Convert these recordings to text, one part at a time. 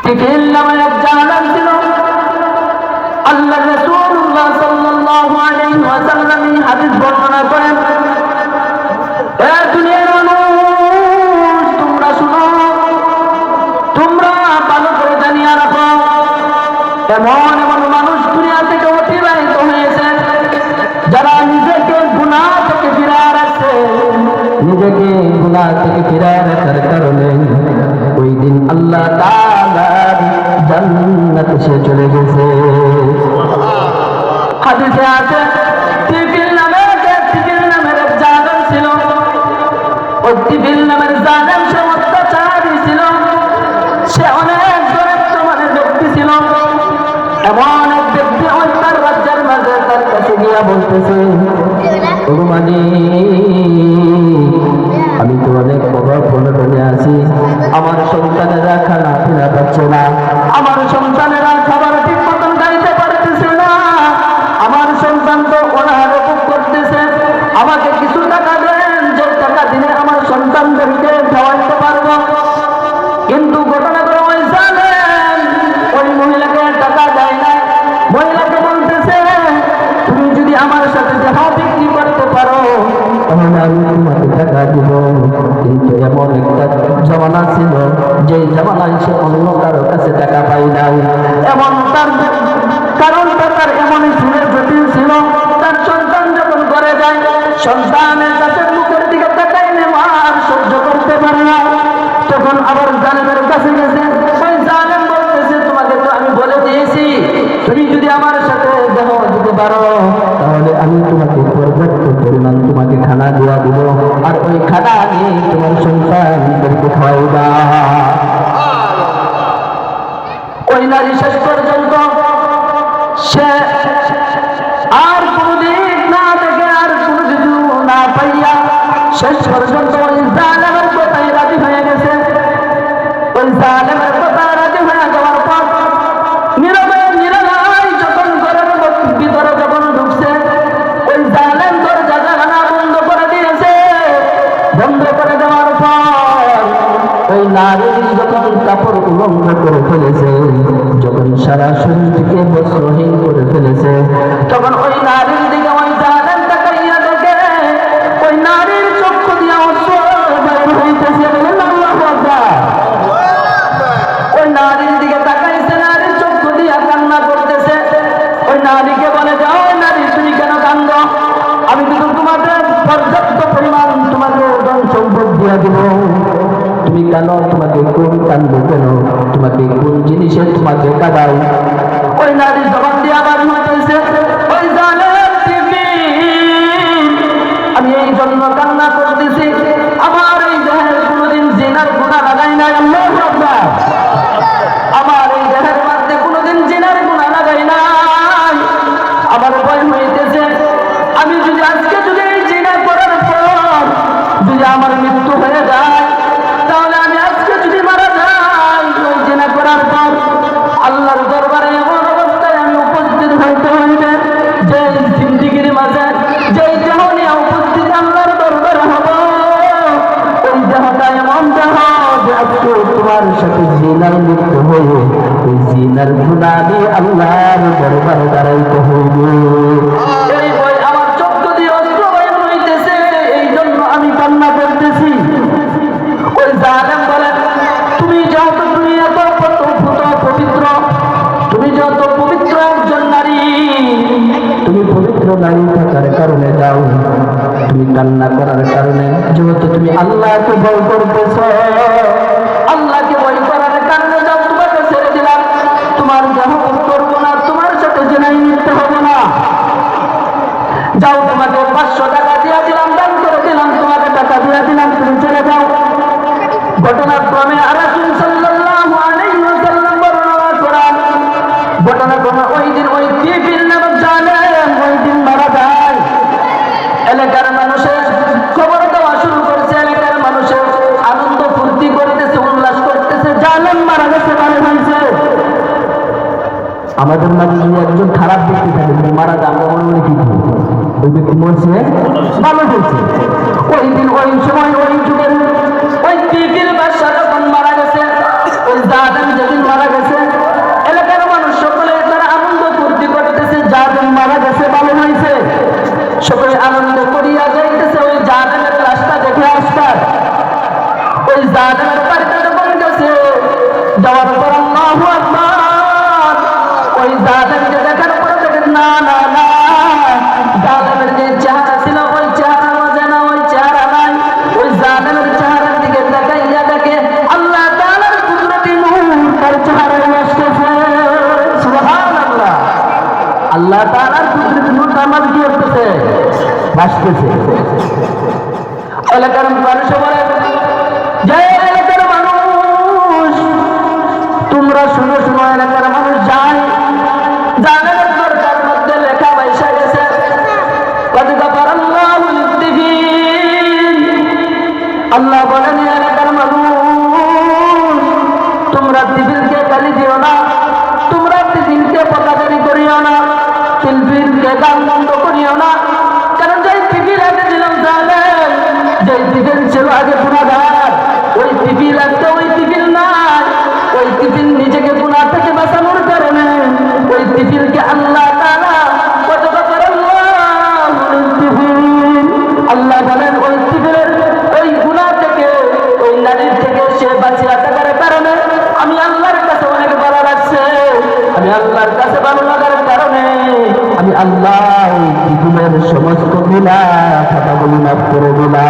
তিফিল নামে এক জাহান্নাম ছিল। আল্লাহ রাসূলুল্লাহ সাল্লাল্লাহু আলাইহি ওয়াসাল্লাম এই হাদিস বর্ণনা করেন, এ দুনিয়ার মানুষ তোমরা শুনো, তোমরা ভালো করে জানিয়ে রাখো, এমন এমন মানুষ দুনিয়া থেকে অতিবাহিত হয়েছে যারা নিজেকে গুনাহ থেকে ফিরায় রাখছে। নিজেকে গুনাহ থেকে ফিরায় রাখার কারণে ওই দিন আল্লাহ তাআলার জান্নাতে সে চলে গেছে। হাদিসে আছে তিফিল নামের এক জাহান্নাম ছিল। ওই তিফিল নামের জাহান্নাম সে অত্যাচারী ছিল, সে অনেক দরিদ্র ব্যক্তি ছিল। এমন এক ব্যক্তি ওই তার রাজ্যের মাঝে তার কাছে গিয়া বলতেছে, আমি তো অনেক অভাব বলে আছি, আমার সন্তানেরা খানা পিনা পাচ্ছে না, আমার সন্তানেরা খাবার ঠিক মতন খাইতে পারতেছে না, আমার সন্তান তো অনাহারে ভোগ করতেছে, আমাকে কিছু টাকা দেন, যে টাকা দিলে আমার সন্তানদেরকে খাওয়াইতে পারবো। কিন্তু ঘটনা করে ওই জানেন ওই মহিলাকে টাকা দেয় না। মহিলাকে বলতেছে, তুমি যদি আমার সাথে দেহ বিক্রি করতে পারো তাহলে আমি তোমাকে টাকা দিব। কিন্তু এমন একটা জমানা ছিল যে জমানায় সে অন্য কারো কাছে টাকা পাই নাই। এমন তার কারণটা তার এমনই ছিল, জটিল ছিল। তার সন্তান যখন ঘরে যায়, সন্তানের কাছে মুখের দিকে তাকাইলে মা আর সহ্য করতে পারে না। তখন আবার জালেমের কাছে গেছে, ওই জালেম বলতেছে, তোমাকে তো আমি বলে দিয়েছি তুমি যদি আমার সাথে দেহ দিতে পারো তাহলে আমি তোমাকে পর্যাপ্ত পরিমাণ তোমাকে খানা দেওয়া দিব, আর ওই খানা নিয়ে তোমার সন্তানদেরকে খাওয়াইবা। ওই নারী শেষ পর্যন্ত সে আর কোনো দিক না দেখে, আর কোনো কিছু না পাইয়া শেষ পর্যন্ত ওই জালেমের কথায় রাজি হয়ে গেছে। ওই জালেমের কথায় রাজি হয়ে যাওয়ার পর নীরবে নিরালাই যখন ঘরের ভিতরে যখন ঢুকছে, ওই জালেম দরজা জানালা বন্ধ করে দিয়েছে। বন্ধ করে দেওয়ার পর ওই নারী যখন কাপড় উলঙ্গ করে ফেলেছে, যখন সারা শরীর থেকে বস্ত্রহীন করে ফেলেছে, তখন ওই নারীর দিকে ওই জালেম তাকাইয়া দেখে ওই নারীর চক্ষু দিয়া অশ্রু বের হইতেছে। ওই নারীর দিকে তাকাইছে, নারীর চক্ষু দিয়া কান্না করতেছে। ওই নারীকে বলে, যাও নারী তুমি কেন কান্দ? আমি কিন্তু তোমাকে পর্যাপ্ত পরিমাণ তোমাকে ধন সম্পদ দিয়া দিব, তুমি কেন, তোমাকে কোন কান্দো কেন, তোমাকে কোন জিনিসে তোমাকে কাঁদাও? ওই নারী জবান দিয়ে আবার হইতেছে, ওই জালেম তিফিল, আমি এই জন্য কান্না করতেছি, আমার এই দেহের কোনোদিন জিনার গুনাহ লাগাই নাই। আল্লাহু আকবার। আমার এই দেহের মধ্যে কোনোদিন জিনার গুনাহ লাগাই নাই। আমার ভয় হইতেছে, আমি যদি আজকে যদি এই জিনা করার পর যদি আমার মৃত্যু হয়ে যায়, তাহলে আমি আজকে যদি মারা যাই ওই জিনা করার পর আল্লাহর দরবারে এমন অবস্থায় আমি উপস্থিত হইতে হইবে যে জিন্দিগির মাঝে যে দেহ নিয়ে উপস্থিত আল্লাহর দরবারে হব, ওই দেহটা এমন দেহ যে আজকে তোমার সাথে জিনার মৃত্যু হয়ে ওই জিনার গুনাহ দিয়ে আল্লাহর দরবারে দাঁড়াইতে হইবে। এই ভয় আমার চক্ষু দিয়ে অশ্রু বের হইতেছে, এই জন্য আমি কান্না করতেছি। ওই জালেম বলে, তুমি যত তুমি এত পবিত্র, তুমি যত পবিত্র একজন নারী, তুমি পবিত্র নারী থাকার কারণে যাও, তুমি কান্না করার কারণে যেহেতু তুমি আল্লাহকে ভয় করতেছ, আল্লাহকে ভয় করার কারণে যাও, তোমাকে ছেড়ে দিলাম, তোমার দেহ করবো না, তোমার সাথে জেনাই নিতে হবে না, যাও তোমাকে 500 টাকা দিয়ে দিলাম, দান করে দিলাম, তোমাকে টাকা দিয়ে দিলাম, তুমি চলে যাও। ঘটনাক্রমে রাসূল সাল্লাল্লাহু আলাইহি ওয়াসাল্লাম বর্ণনা করেন, ঘটনাক্রমে ওই দিন ওই তিফিল নামক জালেম ওই দিন মারা যায়। এলাকার মানুষের খবর দেওয়া শুরু করছে, এলাকার মানুষের আনন্দ ফুর্তি করতেছে, উল্লাস করতেছে, জালেম মারা গেছে, মারা হয়েছে। আমাদের মাঝে যদি একজন খারাপ ব্যক্তি থাকে, মারা যায়, আমরা মনে কি ওই ব্যক্তি মরছে, ভালো হয়েছে। ওই দিন ওই সময় ওই যুগের ওই তিফিল বাদশা যখন মারা গেছে, ওই জালেম যেদিন মারা গেছে আল্লাহ তাআলার কুদরত নূর তার মাঝে কি করতেছে? ভাসতেছে। এলাকার মানুষ বলে, যে এলাকার মানুষ তোমরা শুনো শুনো, এলাকার মানুষ যায় জানেন দরকার মধ্যে লেখা বাইসা গেছে, আল্লাহ বলেন এলাকার মানুষ তোমরা টিফিনকে গালি দিও না, তোমরা টিফিনকে পকাদারি করিও না, টিফিনকে গান বন্ধ করিও না। কারণ যেই টিফিন আগে ছিলাম জানেন, যেই টিফিন ছিল আগে গুনাহগার, ওই টিফিন আজকে ওই টিফিন নাই। ওই টিফিন নিজেকে গুনাহ থেকে বাঁচানোর কারণে ওই টিফিনকে আল্লাহ তাআলা আল্লাহ বলেন ওই টিফিনের ওই গুনাহ থেকে, ওই নারীর থেকে সে বাঁচিয়ে থাকার কারণে আমি আল্লাহর কাছে অনেক ভালো লাগছে। আমি আল্লাহর কাছে ভালো লাগার কারণে আমি আল্লাহ ওই টিফিনের সমস্ত গুনাহ খাতাগুলি মাফ করে দিলাম।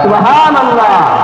সুবহানাল্লাহ।